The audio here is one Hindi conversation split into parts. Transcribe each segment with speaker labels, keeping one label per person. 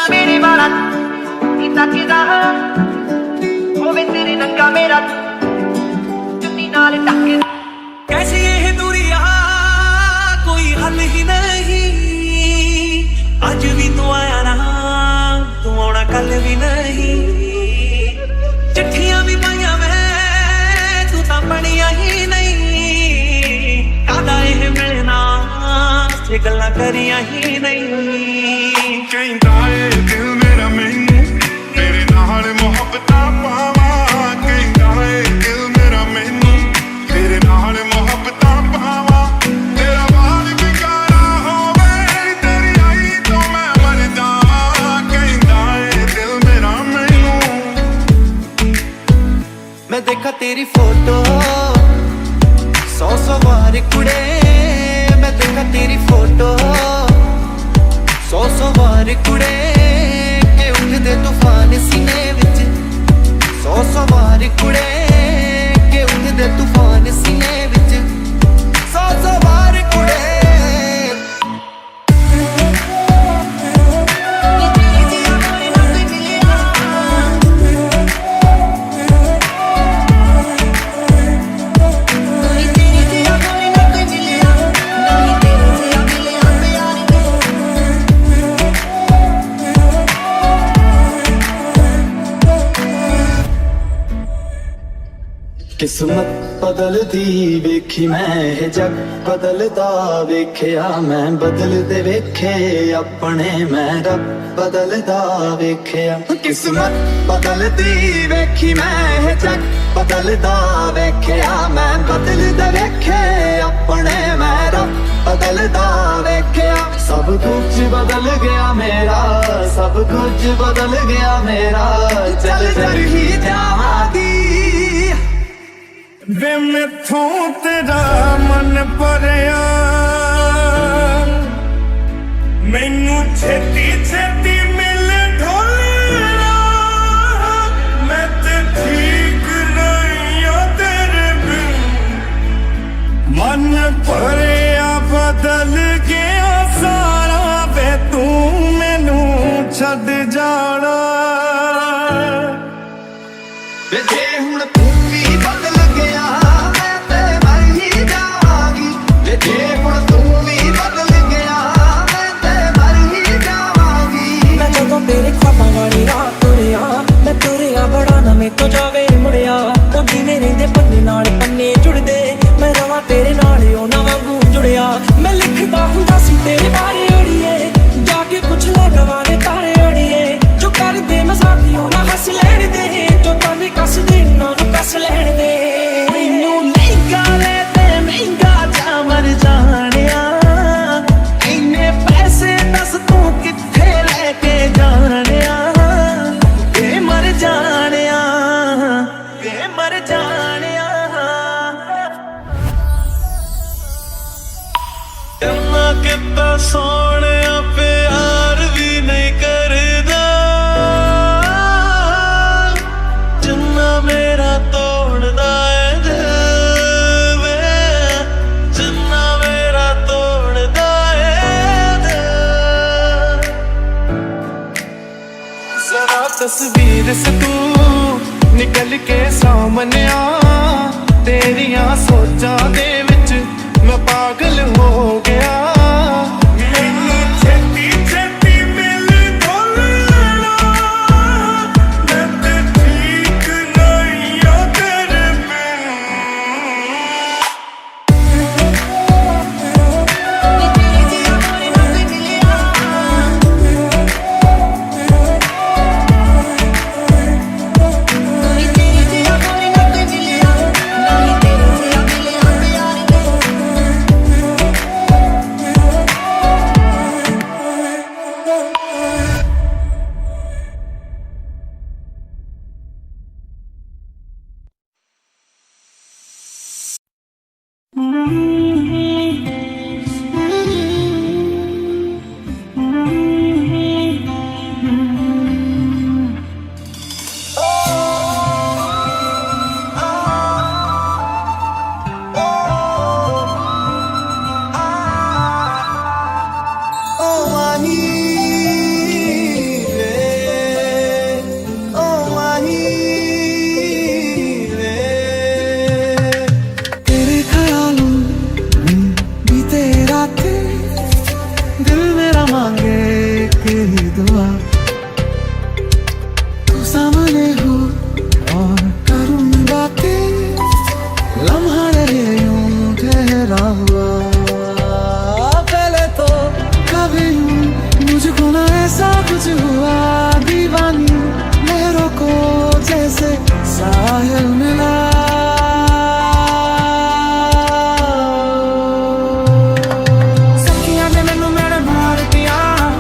Speaker 1: मेरे वाला नी तकदा होवे तेरे नंगा मेरा चुन्नी नाल टकदा। कैसी ये दूरियां कोई हल ही नहीं, अज भी तू आया ना तू आना कल भी नहीं। चिट्ठियां भी पाइया मैं तू तां पढ़िया ही नहीं। कादा ये मिलना ये गल्लां करिया ही नहीं।
Speaker 2: कहंदा ए दिल मेरा मैनू तेरे नाल मुहब्बतां पावां। कहंदा ए दिल मेरा मैनू तेरे नाल मुहब्बतां पावां। तेरा वाल बेकारा होवे तेरी आई तो मैं मर जावां। कहंदा ए दिल मेरा मैनू।
Speaker 1: मैं देखा तेरी फोटो 100 बार कुड़े। मैं देखा तेरी फोटो 100 बार कुड़े के उठदे तूफान सीने विच। 100 बार कुड़े के उठदे तूफान सीने विच। 100 बार कुड़े
Speaker 3: किस्मत बदलदी वेखी मैं जग बदलदा वेख्या मैं। बदलदे वेखे अपने मैं रब बदलदा वेख्या। किस्मत बदलदी वेखी मैं जग बदलदा वेख्या मैं। बदलदे वेखे अपने मैं रब बदलदा वेख्या। सब कुछ बदल गया मेरा, सब कुछ बदल गया मेरा। चल चल ही जावांगी
Speaker 2: वे मैथों तेरा मन भरिया। मैनू छेती छेती मिल ढोलना। मैं ते ठीक नहीं आ तेरे बिन। मन भरिया बदल गया सारा वे तू मैनू छड़ जाना।
Speaker 3: वे जे हुण तू भी बदल गया मैं ते मर ही जावांगी। वे जे हुण तू भी बदल गया मैं ते मर ही जावांगी।
Speaker 4: मैं जदों तेरे ख्वाबां वाली राह तुरिया, मैं तुरिया बड़ा ना मेरे तो जावे मुड़िया। ओ जिवें रहिंदे पन्ने नाल पन्ने जुड़दे, मैं रवां तेरे नाल उन्हां वांगू जुड़िया। मैं लिखदा हुंदा सी तेरे बारे अड़िए, जाके पुछ ले गवारे तारे अड़िए। जो कर दे मजाक ना हस लैण दे, जो ताने कस दे ना कस लैण दे। मैनू महंगा ले ते महंगा जा मर जाणिया। इन्ने पैसे दस तू कित्थे लेके जाणिया। वे मर जाणिया, वे मर जाणिया।
Speaker 1: इन्ना किता सोहणिया प्यार भी नहीं करदा, जिन्ना मेरा तोड़दा है दिल वे। जिन्ना मेरा तोड़दा है दिल।
Speaker 2: जरा तस्वीर से तू निकल के सामने आ। तेरियां सोचां दे विच मैं पागल हो गया। मैनू छेती छेती मिल ढोलना। मैं ते ठीक नहीं आ तेरे बिन।
Speaker 3: खुदा मांगे तेरी दुआ, तू सामने हो और करूं बातें, लम्हा रहे यूं ठहरा हुआ। पहले तो कभी मुझको ना ऐसा कुछ हुआ, दीवानी लहरों को जैसे साहिल मिला। सखियां ने मैनू मेरे मार दिया,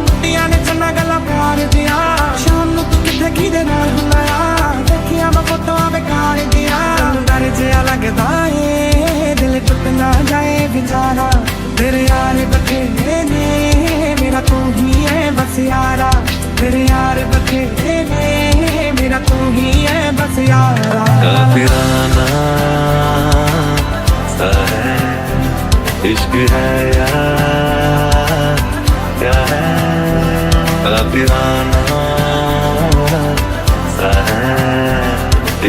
Speaker 3: कुड़ियां ने चन्ना गला पार दिया, शाम नूं तू किथे किदे नाल बुलाया, देखिया मैं फोटोआं बेकार दिया। डर जिहा लगदा ए दिल टुट ना जाए बेचारा, तेरे यार बथेरे ने मेरा तू ही है बस यारा, तेरे यार बथेरे ने मेरा तू ही है बस यारा।
Speaker 5: काफिराना सा है इश्क है यार, क्या है काफिराना सा है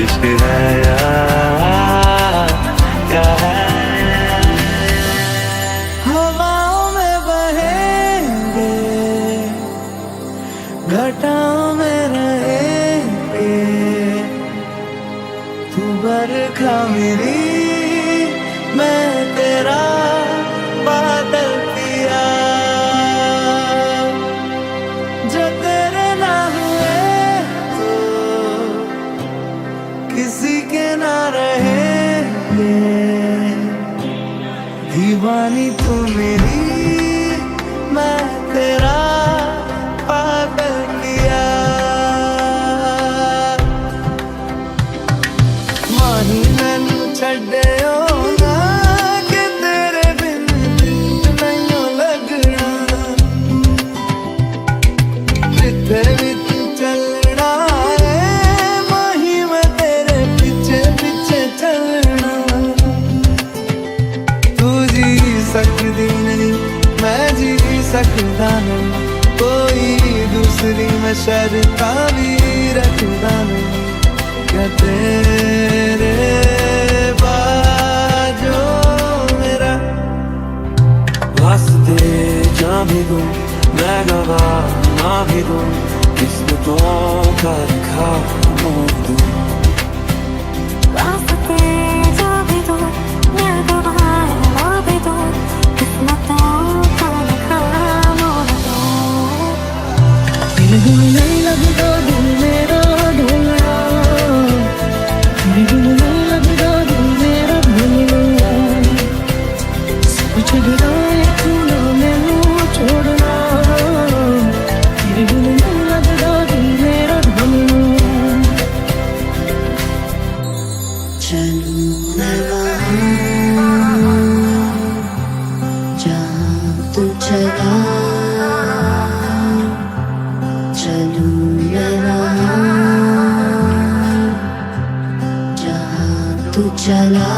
Speaker 5: इश्क है यार, क्या है।
Speaker 3: हवाओं में बहेंगे, घटाओं में रहेंगे, तू बरखा मेरी मैं तेरा बादल पिया, जो तेरे ना हुए तो किसी के ना रहेंगे, दीवानी तू मेरी मैं तेरा पागल किया। माही मैनू छड्डियो ना कि तेरे बिन दिल नहीं लगना, जिथे भी तू चलना है माही मैं तेरे पीछे पीछे चलना। तू जी सकदी नहीं मैं जी सकदा नहीं, कोई दूसरी मैं शर्ता भी रखदा नहीं, क्या तेरे बाजो मेरा
Speaker 5: वास्ते जा भी दूं मैं गवाह ना भी दूं, किस्मतों का लिखा मोड़ दूं।
Speaker 6: वास्ते जा भी दो मैं गवाह ना भी दो, किस्मतों का लिखा मोड़ दो।
Speaker 4: दिल नहीं लगता दिल मेरा ढोलना, दिल नहीं लगता दिल मेरा ढोलना, सब छड़ना तू ना मैनू छोड़ना, दिल नहीं लगता दिल मेरा ढोलना।
Speaker 6: चलूं मैं वहाँ जहाँ तू चला, चलूं मैं वहाँ जहाँ तू चला।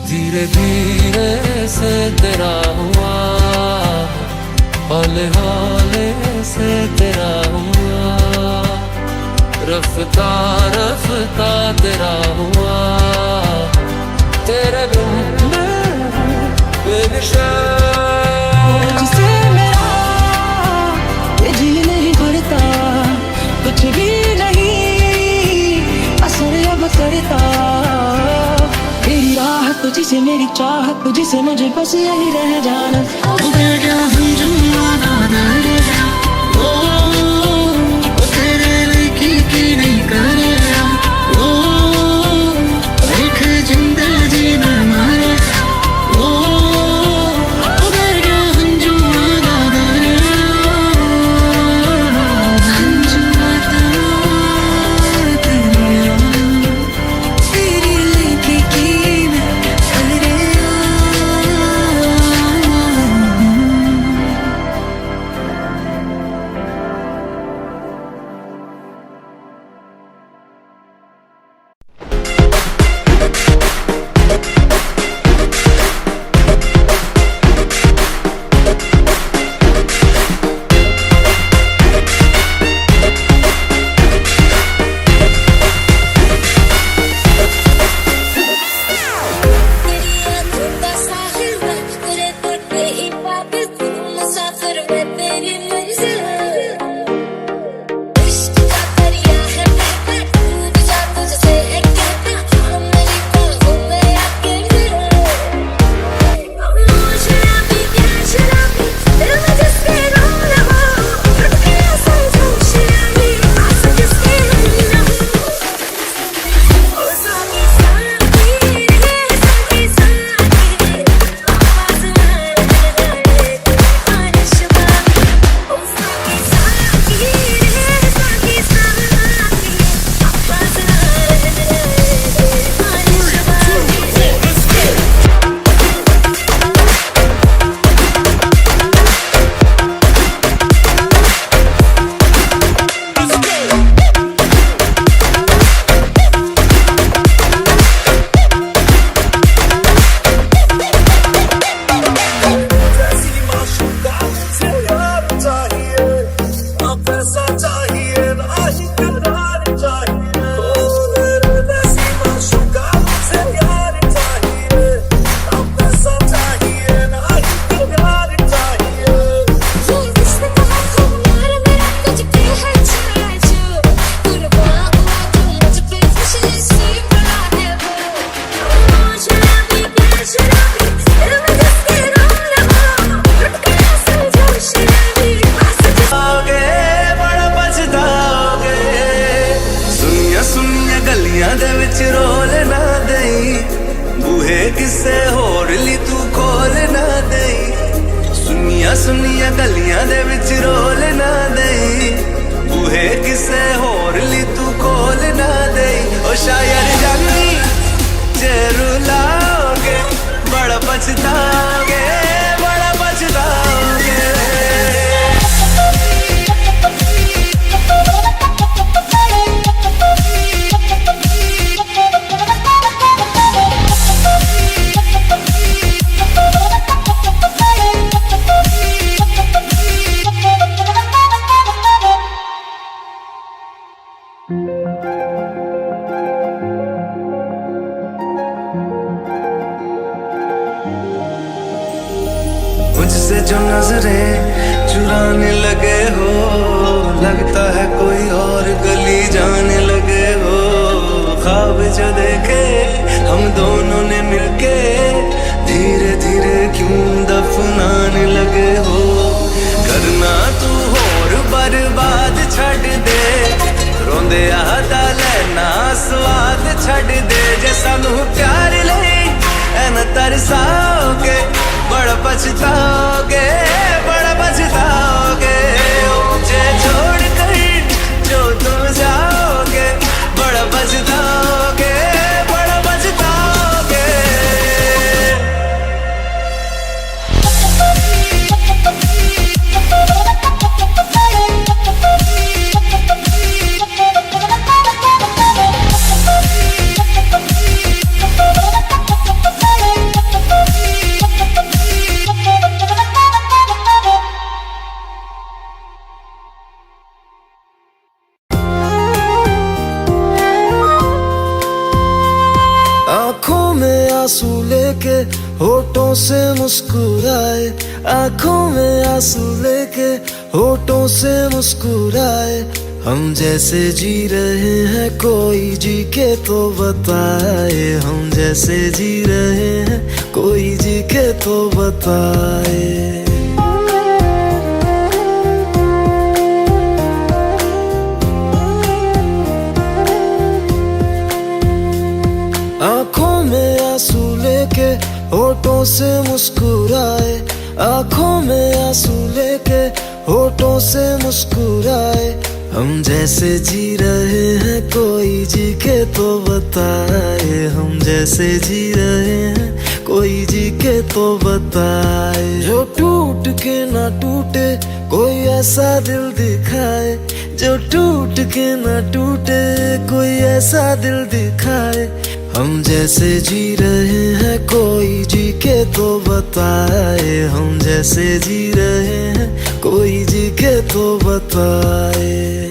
Speaker 5: धीरे धीरे से तेरा हुआ, हौले हौले से तेरा हुआ, रफ्ता रफ्ता तेरा हुआ, तेरे बिन मैं बेनिशान।
Speaker 4: जिसे मेरा ये जी नहीं भरता, कुछ भी नहीं असर अब करता, तेरी राह तुझसे मेरी चाह तुझसे मुझे बस यही रह जाना। तेरे लिखी की नहीं करे देख जिंदगी में मारे
Speaker 1: सुनिया गलियां दे विच रोल ना देई बूहे किसे होर ली तू खोल ना देई ओ शायर जानी जे रुलाओगे बड़ा पछताओगे बड़ा पछताओगे मुझसे जो नजरें चुराने लगे हो लगता है कोई और गली जाने लगे हो ख्वाब जो देखे हम दोनों ने मिलके धीरे धीरे क्यों दफनाने लगे हो करना तू होर बर्बाद छड़ दे रोंदे आदा लेना स्वाद छड़ दे जे सानू प्यार लई एन तरसाओगे बड़ा पछताओगे बड़ा पछताओगे मुझे छोड़ कर जो तुम जाओगे बड़ा पछताओगे बड़ा पछताओगे
Speaker 7: आँखों में आंसू लेके होठों से मुस्कुराए आँखों में आंसू लेके होठों से मुस्कुराए हम जैसे जी रहे हैं कोई जी के तो बताए हम जैसे जी रहे हैं कोई जी के तो बताए आँखों में आंसू लेके होठों से मुस्कुराए आँखों में आंसू लेके होठों से मुस्कुराए हम जैसे जी रहे हैं कोई जी के तो बताए हम जैसे जी रहे हैं कोई जी के तो बताए जो टूट के ना टूटे कोई ऐसा दिल दिखाए जो टूट के ना टूटे कोई ऐसा दिल दिखाए हम जैसे जी रहे हैं कोई जी के तो बताए हम जैसे जी रहे हैं कोई जी के तो बताए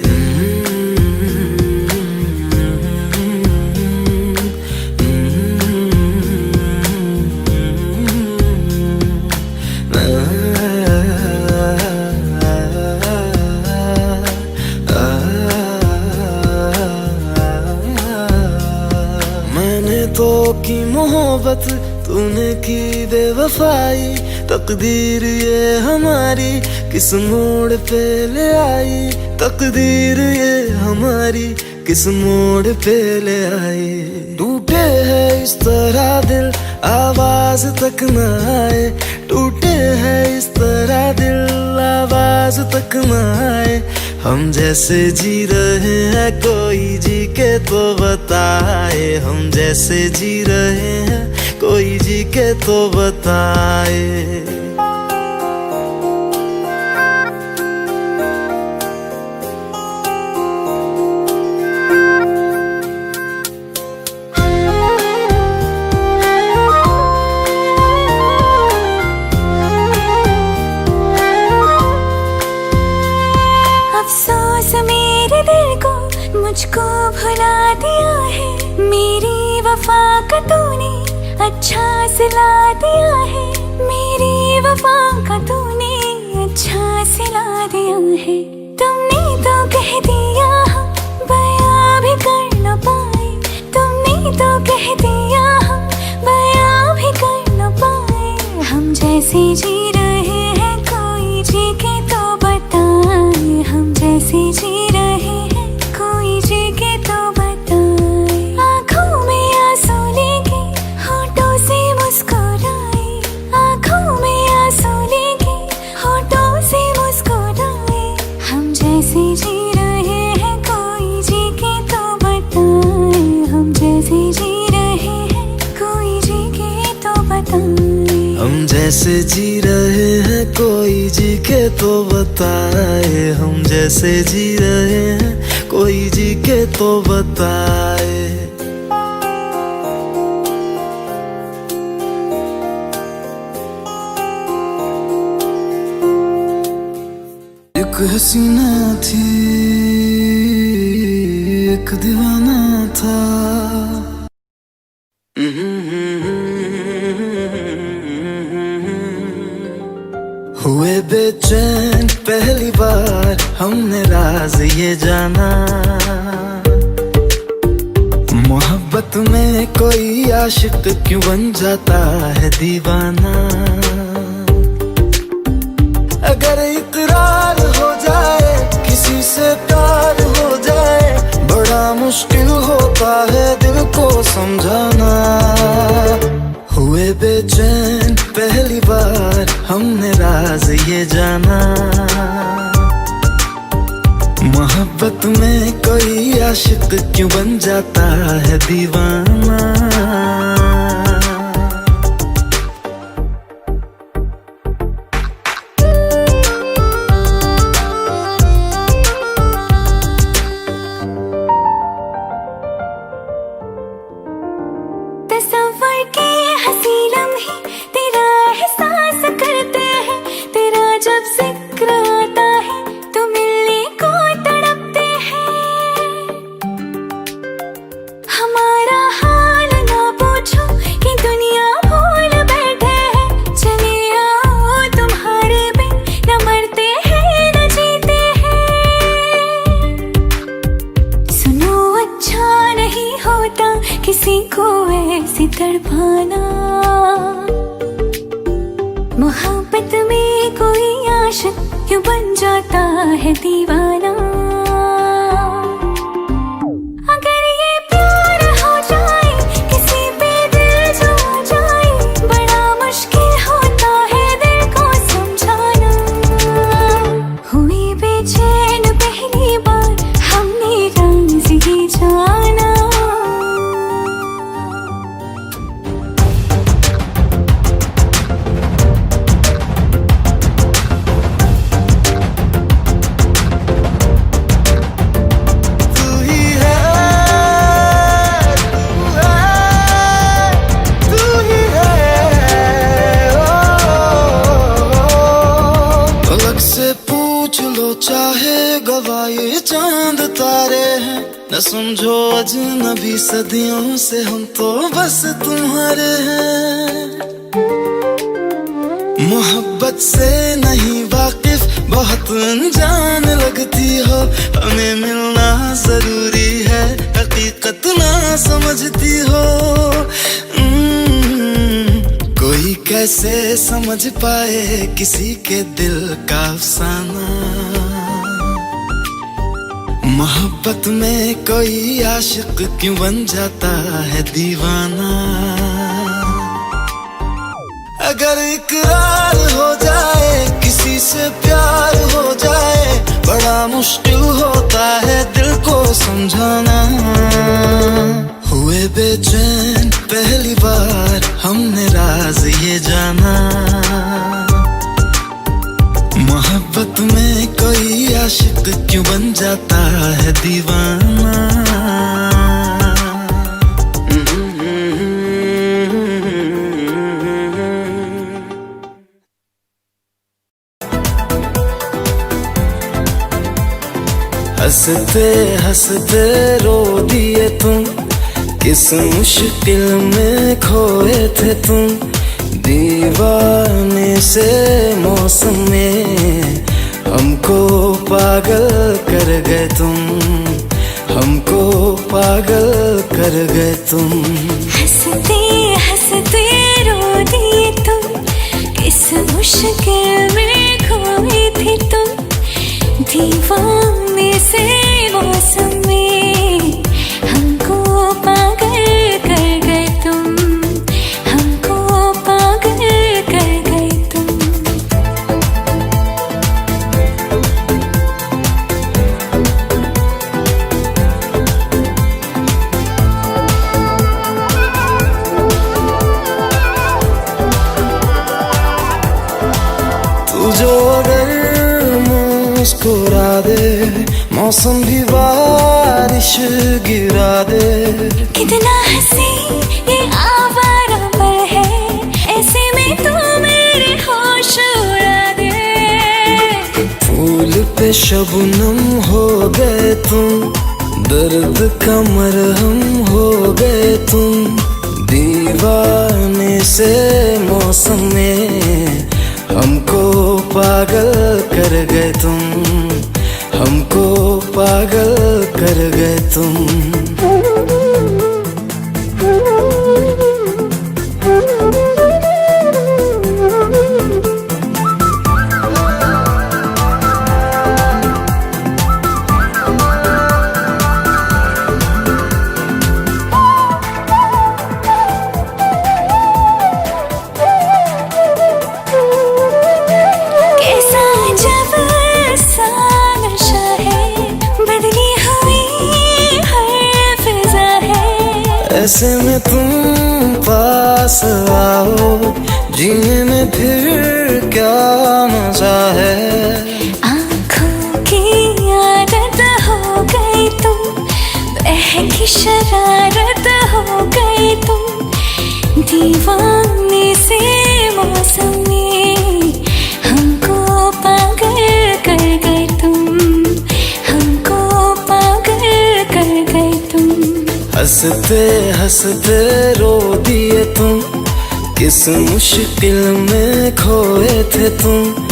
Speaker 7: तो की मोहब्बत तूने की बेवफाई तकदीर ये हमारी किस मोड़ पे ले आई तकदीर ये हमारी किस मोड़ पे ले आई टूटे है इस तरह दिल आवाज तक न आए टूटे है इस तरह दिल आवाज तक न आए हम जैसे जी रहे हैं कोई जी के तो बताए हम जैसे जी रहे हैं कोई जी के तो बताए
Speaker 6: अफसोस मेरे दिल को मुझको भुला दिया है मेरी वफा का तूने अच्छा सिला दिया है मेरी वफा का तूने अच्छा सिला दिया है तुमने तो कह दिया हम बयां भी कर न पाए तुमने तो कह दिया हम बयां भी कर न पाए हम जैसे जी रहे हैं कोई जी के तो बताए हम जैसे जी रहे हैं कोई जी के तो बताए आँखों में आंसू लेके होठों से मुस्कुराए आँखों में आंसू लेके होठों
Speaker 7: हम जैसे जी रहे हैं कोई जी के तो बताए, हम जैसे जी रहे हैं कोई जी के तो बताए। एक हसीना थी एक दीवाना था, हुए बेचैन पहली बार हमने राज ये जाना, मोहब्बत में कोई आशिक क्यों बन जाता है दीवाना। अगर इकरार हो जाए किसी से प्यार हो जाए, बड़ा मुश्किल होता है दिल को समझाना। हुए बेचैन पहली बार हमने राज ये जाना, मोहब्बत में कोई आशिक क्यों बन जाता है दीवाना।
Speaker 6: तस्वर के हंसी लम्हे तेरा एहसास करते हैं, तेरा जब जिक्र आता है तो मिलने को तड़पते हैं। हमारा हाल ना पूछो कि दुनिया भूल बैठे हैं, चले आओ तुम्हारे बिन न मरते हैं न जीते हैं। सुनो अच्छा नहीं होता किसी को ऐसे तड़पाना, मोहब्बत में कोई आशिक क्यों बन जाता है दीवाना। अगर ये प्यार हो जाए किसी पे दिल जो आ जाए, बड़ा मुश्किल होता है दिल को समझाना। हुए बेचैन पहली बार हमने राज ये जाना।
Speaker 7: चाहे गवाए चांद तारे हैं, न समझो अजनबी सदियों से हम तो बस तुम्हारे हैं। मोहब्बत से नहीं वाकिफ बहुत अनजान लगती हो, हमें मिलना जरूरी है हकीकत ना समझती हो। कोई कैसे समझ पाए किसी के दिल का अफसाना, मोहब्बत में कोई आशिक क्यों बन जाता है दीवाना। अगर इकरार हो जाए किसी से प्यार हो जाए, बड़ा मुश्किल होता है दिल को समझाना। हुए बेचैन पहली बार हमने राज ये जाना, मोहब्बत में कोई आशिक क्यों बन जाता है दीवाना। हंसते हंसते रो दिए तुम, किस मुश्किल में खोए थे तुम। दीवाने से मौसम में हमको पागल कर गए तुम, हमको पागल कर गए तुम।
Speaker 6: हंसते हंसते रो दिए तुम, किस मुश्किल में खोए थे तुम। दीवाने से मौसम में हमको पागल कर गए तुम, हमको पागल कर गए तुम।
Speaker 7: जो अगर मुस्कुरा दे, मौसम भी बारिश गिरा दे।
Speaker 6: कितना हंसी ये आवारा पल है, ऐसे में तू मेरे होश उड़ा दे।
Speaker 7: फूल पे शबनम हो गए तुम, दर्द का मरहम हो गए तुम। दीवाने से मौसम में हमको पागल कर गए तुम, हमको पागल कर गए तुम।
Speaker 6: कैसा जब सा नशा है, बदली हुई हर फिजा है।
Speaker 7: ऐसे में तुम पास आओ, जीने में फिर क्या मजा है।
Speaker 6: आँखों की आदत हो गई तुम, बहकी शरारत हो गई तुम। दीवाने से मौसम में हमको पागल कर गए तुम, हमको पागल कर गए तुम।
Speaker 7: हंसते हंसते रो दिए तुम, किस मुश्किल में खोए थे तुम।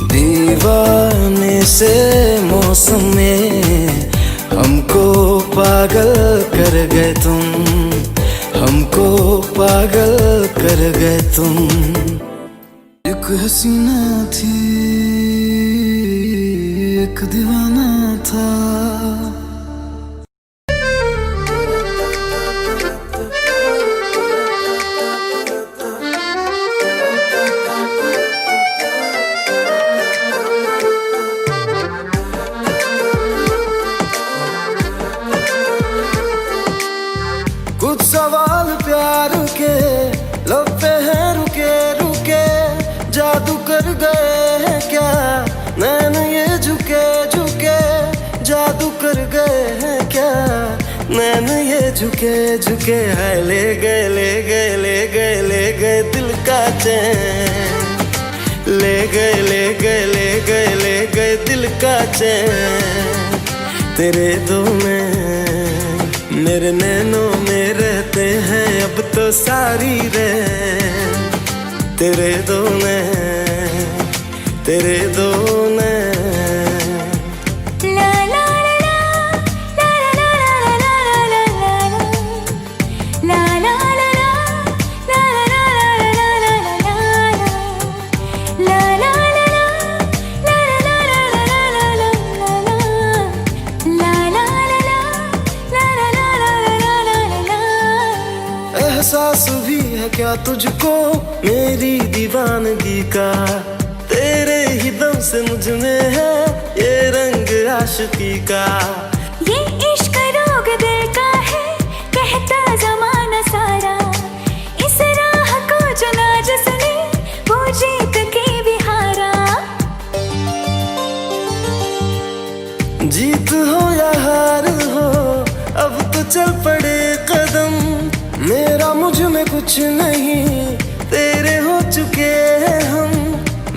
Speaker 7: दीवाने से मौसम में हमको पागल कर गए तुम, हमको पागल कर गए तुम। एक हसीना थी, एक दीवाना था। कुछ सवाल प्यार के लब पे हैं रुके रुके, जादू कर गए हैं क्या नैन ये झुके झुके। जादू कर गए हैं क्या नैन ये झुके झुके। है ले गए ले गए ले गए ले गए दिल का चैन, ले गए ले गए ले गए ले गए दिल का चैन। तेरे दो मेरे नैनों में रहते हैं अब तो सारी रैन। तेरे दो नैन, तेरे दो नैन।
Speaker 6: ला ला ला ला ला ला ला ला ला ला ला
Speaker 7: एहसास भी है क्या तुझको मेरी दीवानगी का। तेरे ही दम से मुझ में है ये रंग आशिकी का।
Speaker 6: ये इश्क रोग दिल का है, कहता जमाना सारा। इस राह को चुना जिसने, वो जीत के भी हारा।
Speaker 7: जीत हो या हार हो अब तो चल पड़े कदम। मेरा मुझ में कुछ नहीं, तेरे हो चुके हैं हम।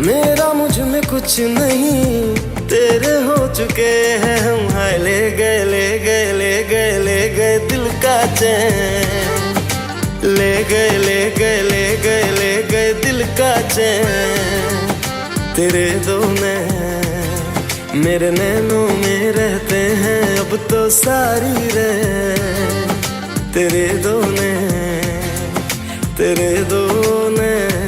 Speaker 7: मेरा मुझ में कुछ नहीं, तेरे हो चुके हैं हम। हाय ले गए ले गए ले गए ले गए दिल का चैन। ले गए ले गए ले गए ले गए दिल का चैन। तेरे दो नैन मेरे नैनों में रहते हैं अब तो सारी रैन। तेरे दो नैन, तेरे दो नैन।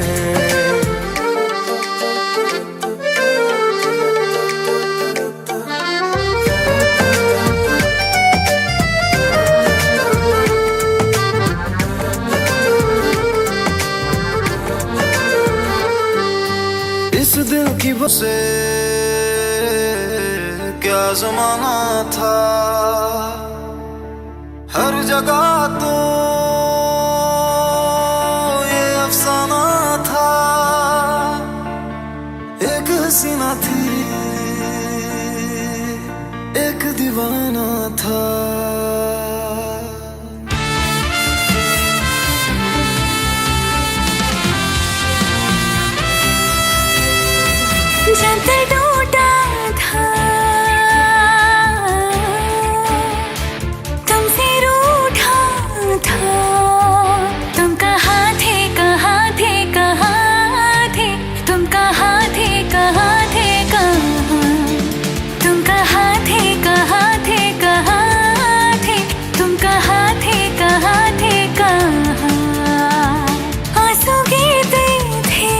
Speaker 7: इस दिल की वजह क्या जमाना था। हर जगह तो ये अफसाना था। एक हसीना थी एक दीवाना था।
Speaker 6: जब दिल टूटा था तुमसे रूठा था, तुम कहाँ थे कहाँ थे कहाँ थे, तुम कहाँ थे कहाँ थे कहाँ, तुम कहाँ थे कहाँ थे कहाँ थे, तुम कहाँ थे कहाँ थे कहाँ। आंसू गिरते थे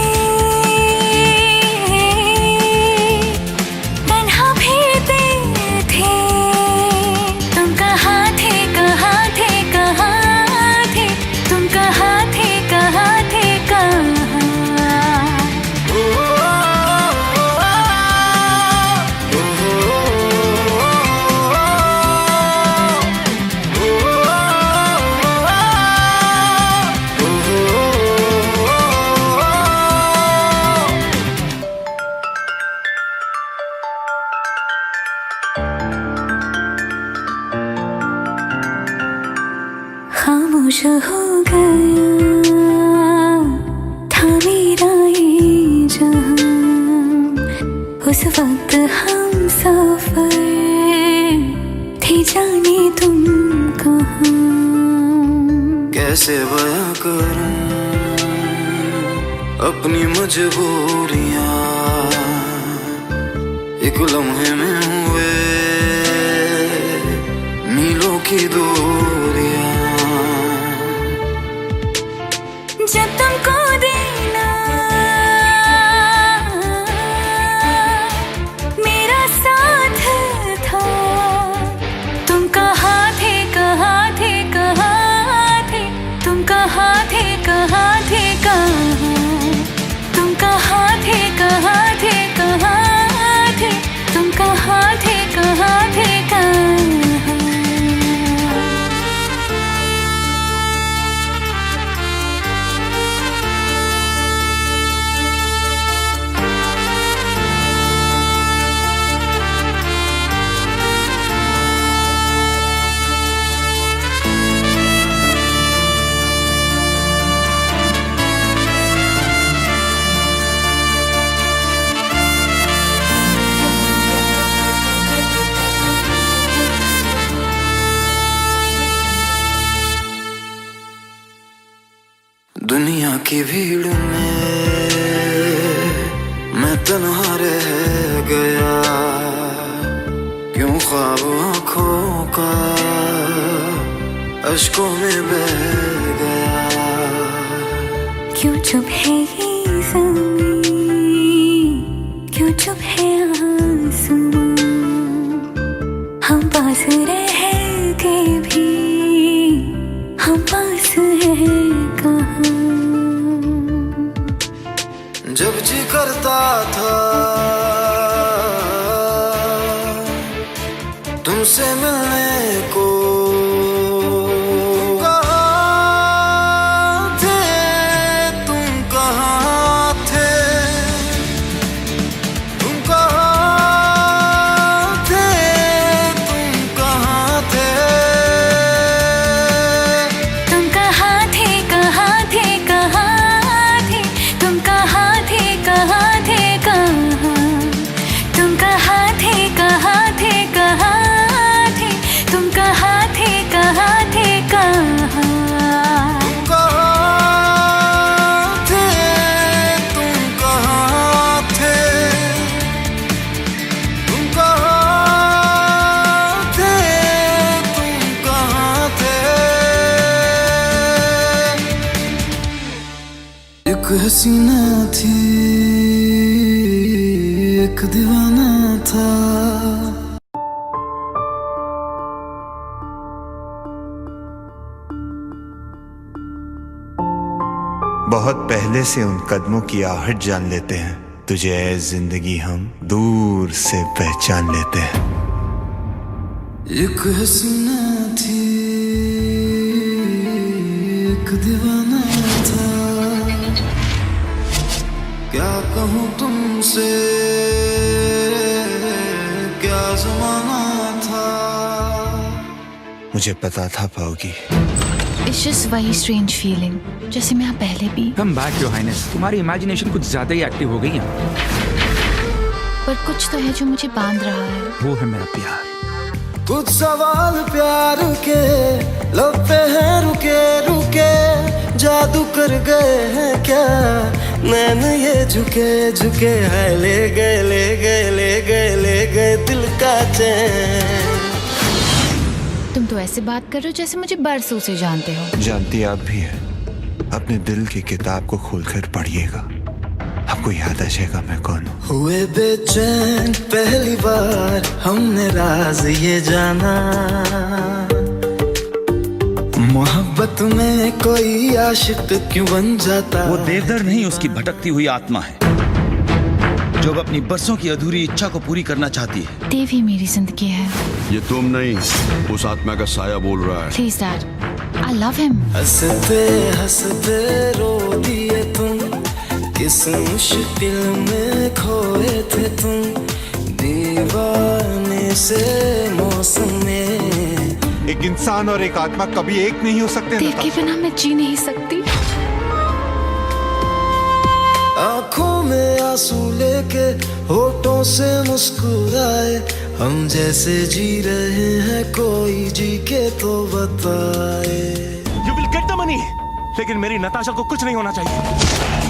Speaker 6: तन्हा फिरते थे, तुम कहाँ थे कहाँ थे कहाँ थे, तुम कहाँ थे कहाँ थे कहाँ। खामोश हो गया था मेरा ये जहां, उस वक्त हम सफर थे जाने तुम कहाँ।
Speaker 7: कैसे बयां करूं अपनी मजबूरियां, एक लम्हे में हुए मीलों की दूरियां।
Speaker 6: जब तुमको देना मेरा साथ था, तुम कहाँ थे कहाँ थे कहाँ थे, तुम कहाँ थे कहाँ थे कहाँ, तुम कहाँ थे कहाँ थे कहाँ थे, तुम कहाँ थे कहाँ थे कहाँ।
Speaker 7: दुनिया की भीड़ में मैं तन्हा रह गया, क्यों ख्वाब आँखों का अश्कों में बह गया।
Speaker 6: क्यों चुप है ये ज़मीं, क्यों चुप है आसमां, हम पास रह के भी हम पास हैं कहाँ।
Speaker 7: जब जी करता था तुमसे मिलने को, कहाँ थे तुम कहाँ थे, तुम कहाँ थे, तुम कहाँ थे,
Speaker 6: तुम कहाँ थे कहाँ थे कहाँ थे, तुम कहाँ थे कहाँ थे कहाँ, तुम कहाँ थे कहाँ थे कहाँ थे, तुम कहाँ थे कहाँ थे कहाँ।
Speaker 7: तुम कहाँ थे, तुम कहाँ थे, तुम कहाँ थे, तुम कहाँ थे। एक हसीना थी एक दीवाना था।
Speaker 8: बहुत पहले से उन कदमों की आहट जान लेते हैं, तुझे ऐ जिंदगी हम दूर से पहचान लेते हैं।
Speaker 7: एक हसीना थी एक दीवाना था, क्या कहूँ तुमसे, क्या जमाना था।
Speaker 8: मुझे पता था पाओगी।
Speaker 6: It's just वही strange feeling जैसे मैं यहाँ पहले भी।
Speaker 9: कम बैक योर हाइनेस, तुम्हारी इमेजिनेशन कुछ ज्यादा ही एक्टिव हो गई है।
Speaker 6: पर कुछ तो है जो मुझे बांध रहा है।
Speaker 9: वो है मेरा प्यार।
Speaker 7: कुछ सवाल प्यार के लब पे हैं रुके रुके, जादू कर गए हैं क्या नैन ये झुके झुके है। ले गए ले गए ले गए ले गए दिल का चैन।
Speaker 6: तुम तो ऐसे बात कर रहे हो जैसे मुझे बरसों से जानते हो।
Speaker 8: जानती आप भी है। अपने दिल की किताब को खोलकर पढ़िएगा, आपको याद आ जाएगा मैं कौन हूँ।
Speaker 7: हुए बेचैन पहली बार हमने राज ये जाना, मोहब्बत में कोई आशिक क्यों बन जाता।
Speaker 10: वो देवदर नहीं, उसकी भटकती हुई आत्मा है जो अब अपनी बरसों की अधूरी इच्छा को पूरी करना चाहती है।
Speaker 6: देव ही मेरी जिंदगी है।
Speaker 11: ये तुम नहीं, उस आत्मा का साया बोल रहा है।
Speaker 6: Please Dad, I love him.
Speaker 7: हंसते हंसते रो दिए तुम, किस मुश्किल में खोए थे तुम, दीवाने से मौसम में।
Speaker 8: एक इंसान और एक आत्मा कभी एक नहीं हो सकते।
Speaker 6: देव के बिना मैं जी नहीं सकती।
Speaker 7: आँखों में आंसू लेके होठों से मुस्कुराए, हम जैसे जी रहे हैं कोई जी के तो बताए।
Speaker 11: You will get the money, लेकिन मेरी नताशा को कुछ नहीं होना चाहिए।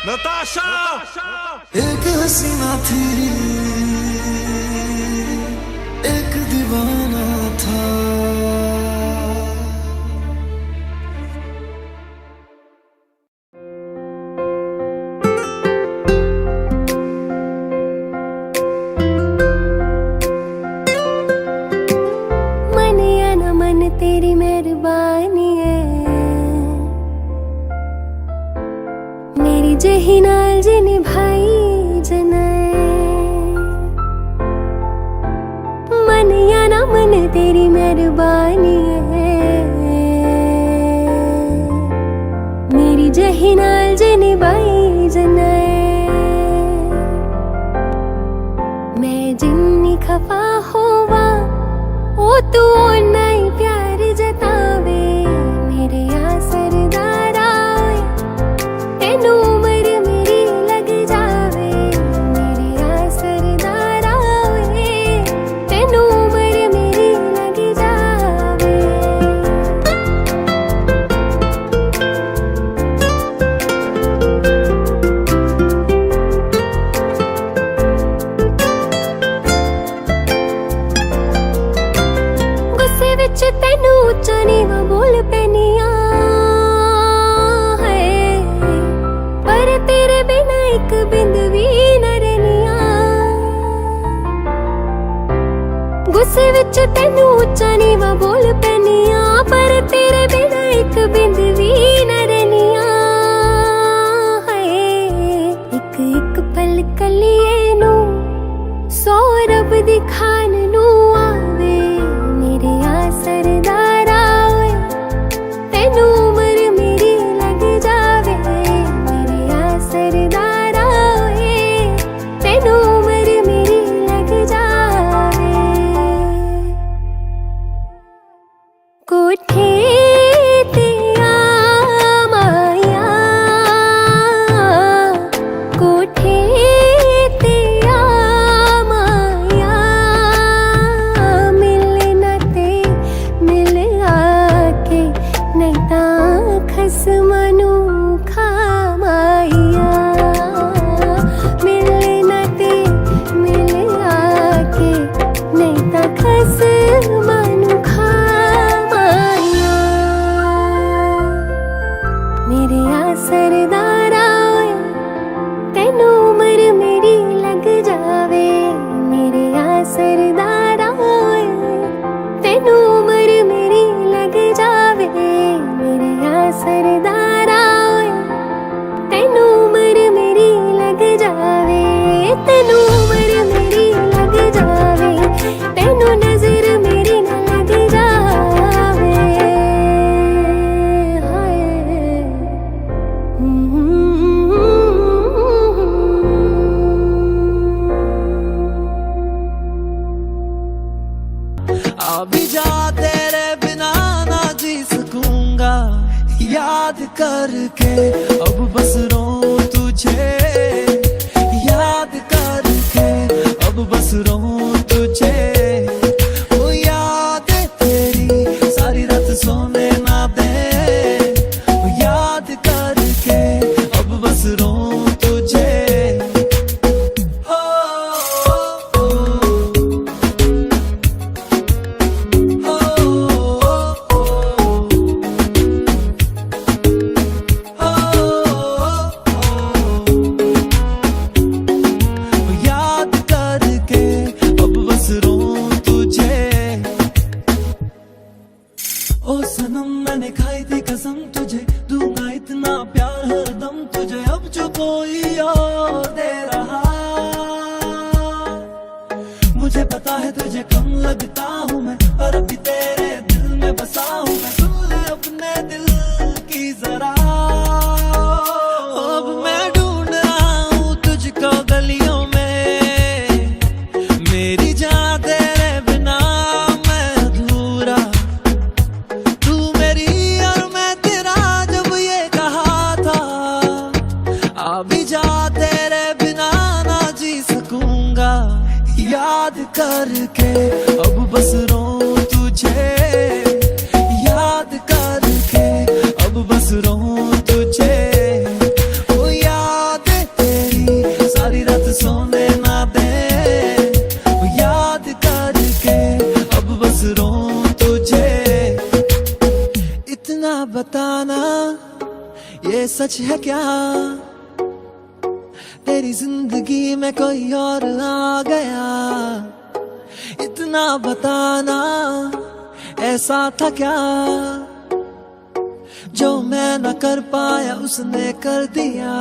Speaker 11: नताशा!
Speaker 7: एक हसीना थी, एक दीवाना था।
Speaker 6: मन या न मन तेरी मेहरबानी है, मेरी जही नाल जी निभाई जनाए। मन या न मन तेरी मेहरबानी है, मेरी जही नाल जी निभाई जनाए। मैं जिन्नी खफा होवा ओ तू ओना ही प्यार जतावे, मेरे आ सरदारा तेनू उम्र मेरी लग जावे। मेरे आ सरदारा तेनू उम्र मेरी लग जावे। गुस्से
Speaker 7: अब बस रो तुझे याद करके, अब बस रो तुझे ओ याद तेरी सारी रात सोने ना दे, ओ याद करके अब बस रो तुझे। याद करके अब बस रो तुझे। ओ सनम मैंने खाई थी कसम तुझे, दूंगा इतना प्यार हरदम तुझे, अब जो कोई और दे रहा, मुझे पता है तुझे कम लगता हूँ मैं, पर अभी तेरे दिल में बसा हूँ मैं, सुन ले अपने दिल की जरा। अब मैं ढूंढ रहा हूँ तुझको गलियों में, मेरी जान तेरे बिना मैं अधूरा, तू मेरी और मैं तेरा, जब ये कहा था अभी जा तेरे बिना ना जी सकूंगा। याद करके अब बस रो तुझे, याद करके अब बस रो तुझे ओ याद तेरी सारी रात सोने ना दे, ओ याद करके अब बस रो तुझे। इतना बताना ये सच है क्या, तेरी जिंदगी में कोई और आ गया, इतना बताना ऐसा था क्या, जो मैं न कर पाया उसने कर दिया।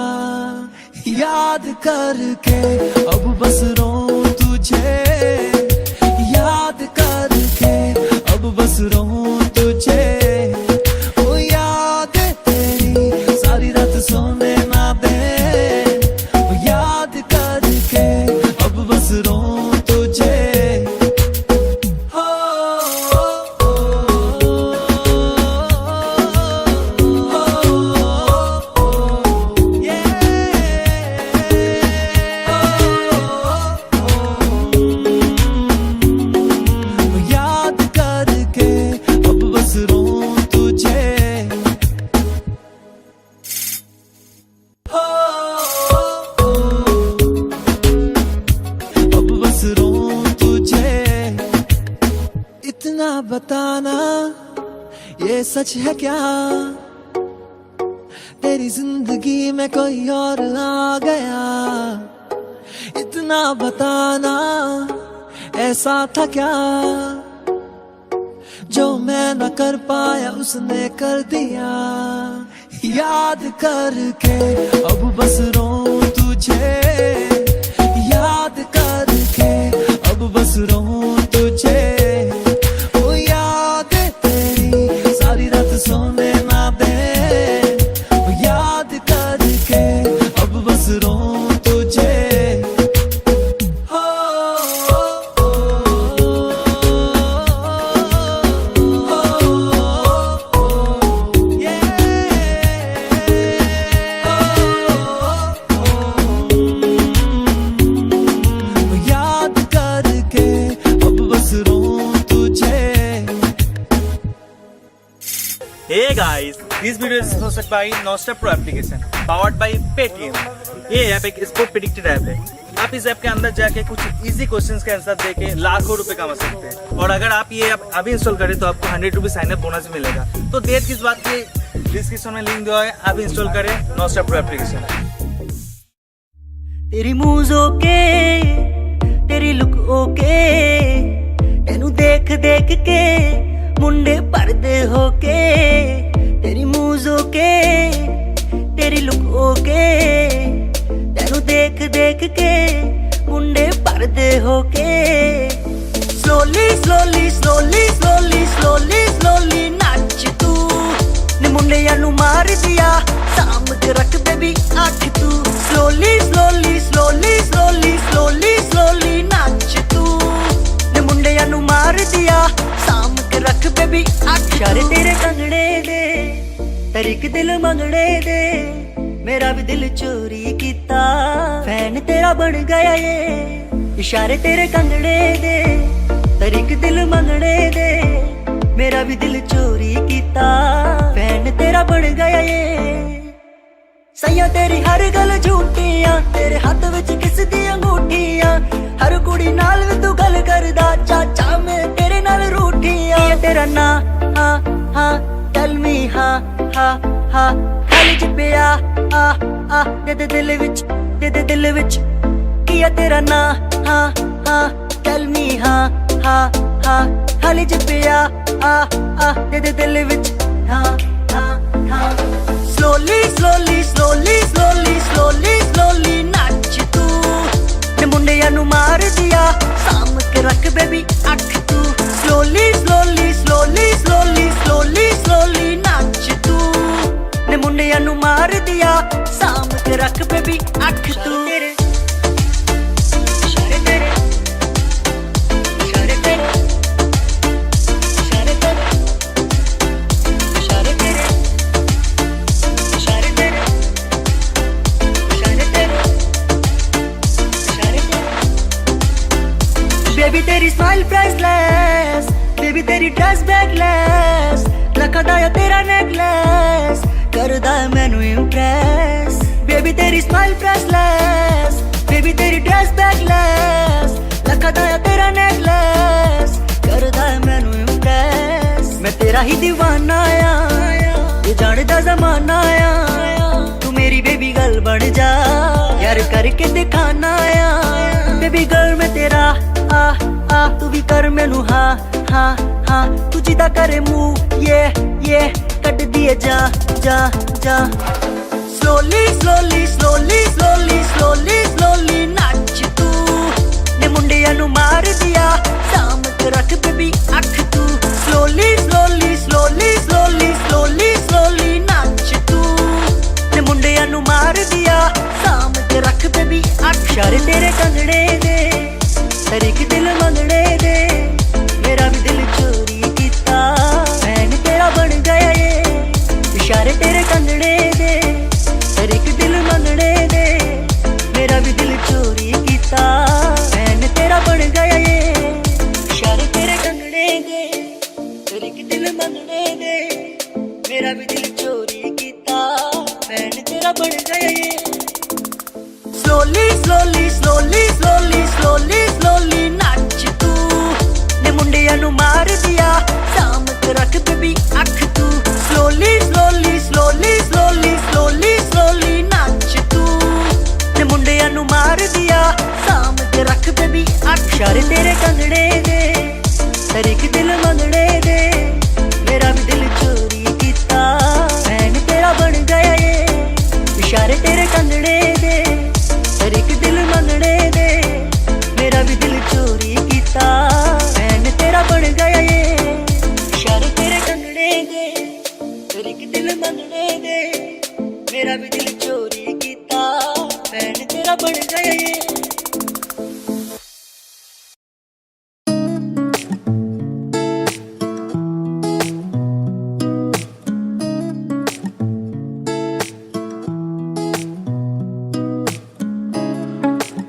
Speaker 7: याद करके अब बस रो तुझे, याद करके अब बस रो तुझे ओ याद तेरी सारी रात सोने ना दे, ओ याद करके अब बस रो तुझे। याद करके अब बस रो तुझे। अब बस रो तुझे। इतना बताना ये सच है क्या, तेरी जिंदगी में कोई और आ गया, इतना बताना ऐसा था क्या, जो मैं न कर पाया उसने कर दिया। याद करके अब बस रो तुझे, याद करके अब बस रो तुझे ओ याद तेरी सारी रात सोने ना दे, ओ याद करके अब बस रो तुझे। याद करके अब बस रो तुझे।
Speaker 12: Hey guys, this video is hosted by Nostep Pro application, powered by Paytm। ये ऐप एक स्पोर्ट प्रेडिक्टर ऐप है। आप इस ऐप के अंदर जाके कुछ इजी क्वेश्चंस के आंसर देके लाखों रुपए कमा सकते हैं, और अगर आप ये ऐप अभी इंस्टॉल करें तो आपको 100 रुपीज साइन अप बोनस मिलेगा। तो देर किस बात की, डिस्क्रिप्शन में लिंक दिया है, आप इंस्टॉल करें Nostep Pro एप्लीकेशन।
Speaker 4: तेरी मूज़ ओके, तेरी लुक ओके, तेनू देख देख के मुंडे परदे होके। तेरी मूज़ ओके, तेरी लुक ओके, तेनू देख देख के मुंडे परदे होके। Slowly slowly slowly slowly slowly slowly नाच तू, ने मुंडियां नू मार दिया, साम के रख बेबी आख तू। Slowly slowly slowly slowly slowly slowly नाच तू, ने मुंडियां नू मार दिया, साम के रख बेबी आख। यार तेरे कंगड़े दे तरीक दिल मंगड़े दे, दिल चोरी कीता फैन तेरा बन गया ये इशारे तेरे कंगने दे तरीक दिल मंगने दे मेरा भी दिल चोरी कीता फैन तेरा बन गया ये सैया तेरी हर गल झूठियां तेरे हाथ विच किस दी अंगूठियां हर कुड़ी नाल भी तू गल करदा चाचा मैं तेरे नाल रूठियां तेरा ना हाँ हाँ टेल मी हाँ हाँ हाँ खाली च पिया दे दिल विच दे दिल विच किया तेरा ना हाँ हाँ टेल मी हाँ हाँ हाँ खाली च पिया दे दिल विच हाँ हाँ हाँ Slowly, slowly, slowly, slowly, slowly, slowly नाच तू ने मुंडिया नु मार दिया साम के रख बेबी अख तू Slowly, slowly, slowly, slowly, slowly, slowly नाच तू ने मुंडिया नु मार दिया साम के रख बेबी अख तू तेरे इशारे तेरे इशारे तेरे इशारे तेरे इशारे तेरे बेबी तेरी स्माइल प्राइसलेस बेबी तेरी ड्रेस बैगलेस लखदा या तेरा नेकलेस करदा मैनू इम्प्रेस बेबी तेरी स्माइल प्राइसलेस बेबी तेरी ड्रेस बैगलेस लखदा या तेरा नेकलेस करदा मैनू इम्प्रेस मैं तेरा ही दीवाना आ ये जानदा ज़माना आ तू मेरी बेबी गर्ल बन जा यार करके दिखाना आ बेबी गर्ल मैं तेरा तू भी कर मैनू हाँ हाँ हाँ तू जिदा करे मुँह ये कट दिए जा जा जा Slowly, slowly, slowly, slowly, slowly, slowly नाच तू ने मुंडिया नु मार दिया साम के रख बेबी अख तू Slowly, slowly, slowly, slowly, slowly, slowly नाच तू ने मुंडिया नु मार दिया साम के रख बेबी अख इशारे तेरे कंगने दे तरीक दिल मंगने दे मेरा भी दिल चोरी कीता फैन तेरा बन गया ये इशारे तेरे कंगने दे तरीक दिल मंगने दे मेरा भी दिल चोरी कीता फैन तेरा बन गया ये इशारे तेरे कंगने दे तरीक दिल मंगने दे मेरा भी दिल चोरी कीता फैन तेरा बन गया ये Slowly, slowly, slowly, slowly, slowly, slowly नाच तू ने मुंडिया नु मार दिया साम के रख बेबी अख तू Slowly, slowly, slowly, slowly, slowly, slowly नाच तू ने मुंडिया नु मार दिया साम के रख बेबी अख इशारे तेरे कंगने दे तरीक दिल मंगने दे मेरा भी दिल चोरी कीता फैन तेरा बन गया ये इशारे तेरे कंगने दे तरीक दिल मंगने दे मेरा भी दिल चोरी कीता फैन तेरा बन गया ये इशारे तेरे कंगने दे तरीक दिल मंगने दे मेरा भी दिल चोरी कीता फैन तेरा बन गया ये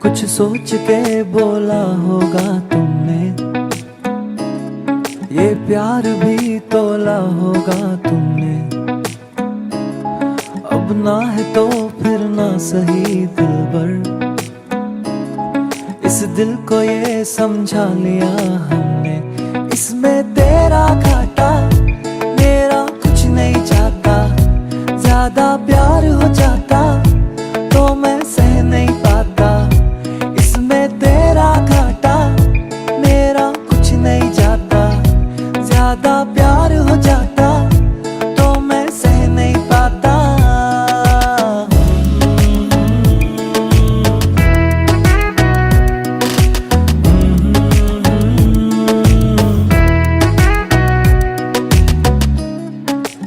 Speaker 7: कुछ सोच के बोला होगा तुमने ये प्यार भी तोला होगा तुमने अब ना है तो फिर ना सही दिलबर इस दिल को ये समझा लिया हमने इसमें तेरा घाटा मेरा कुछ नहीं जाता ज्यादा प्यार हो जाता तो मैं सह नहीं पाता तेरा घाटा मेरा कुछ नहीं जाता ज्यादा प्यार हो जाता तो मैं सह नहीं पाता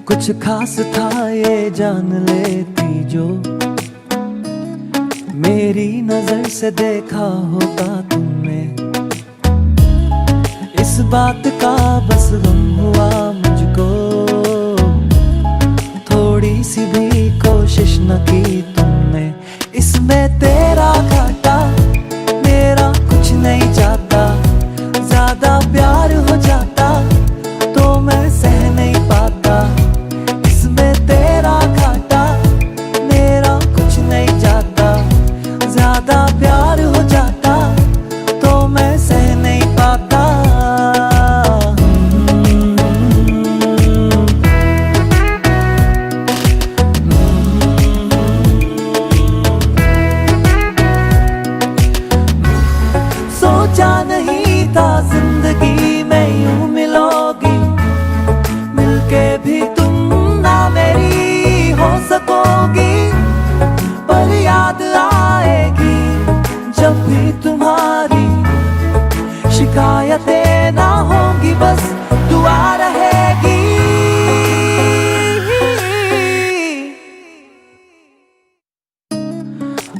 Speaker 7: कुछ खास था ये जान लेती जो मेरी नजर से देखा होगा तुमने इस बात का बस गम हुआ मुझको थोड़ी सी भी कोशिश न की तुमने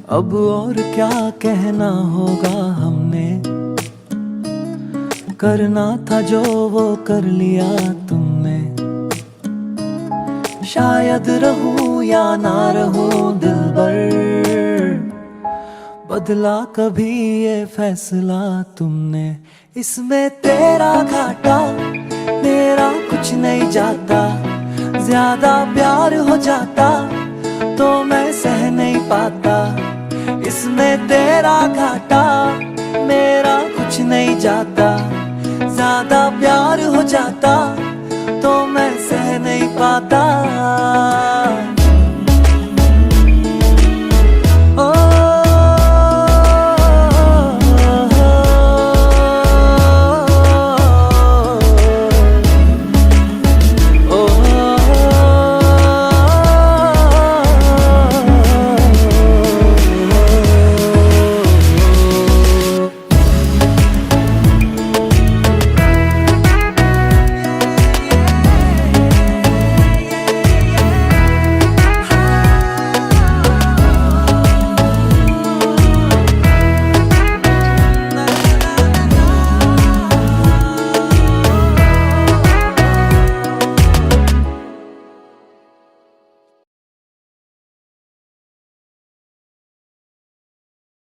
Speaker 7: अब और क्या कहना होगा हमने, करना था जो वो कर लिया तुमने। शायद रहूं या ना रहूं दिलबर, बदला कभी ये फैसला तुमने। इसमें तेरा घाटा मेरा कुछ नहीं जाता, ज्यादा प्यार हो जाता तो मैं सह नहीं पाता। इसमें तेरा घाटा मेरा कुछ नहीं जाता, ज्यादा प्यार हो जाता तो मैं सह नहीं पाता।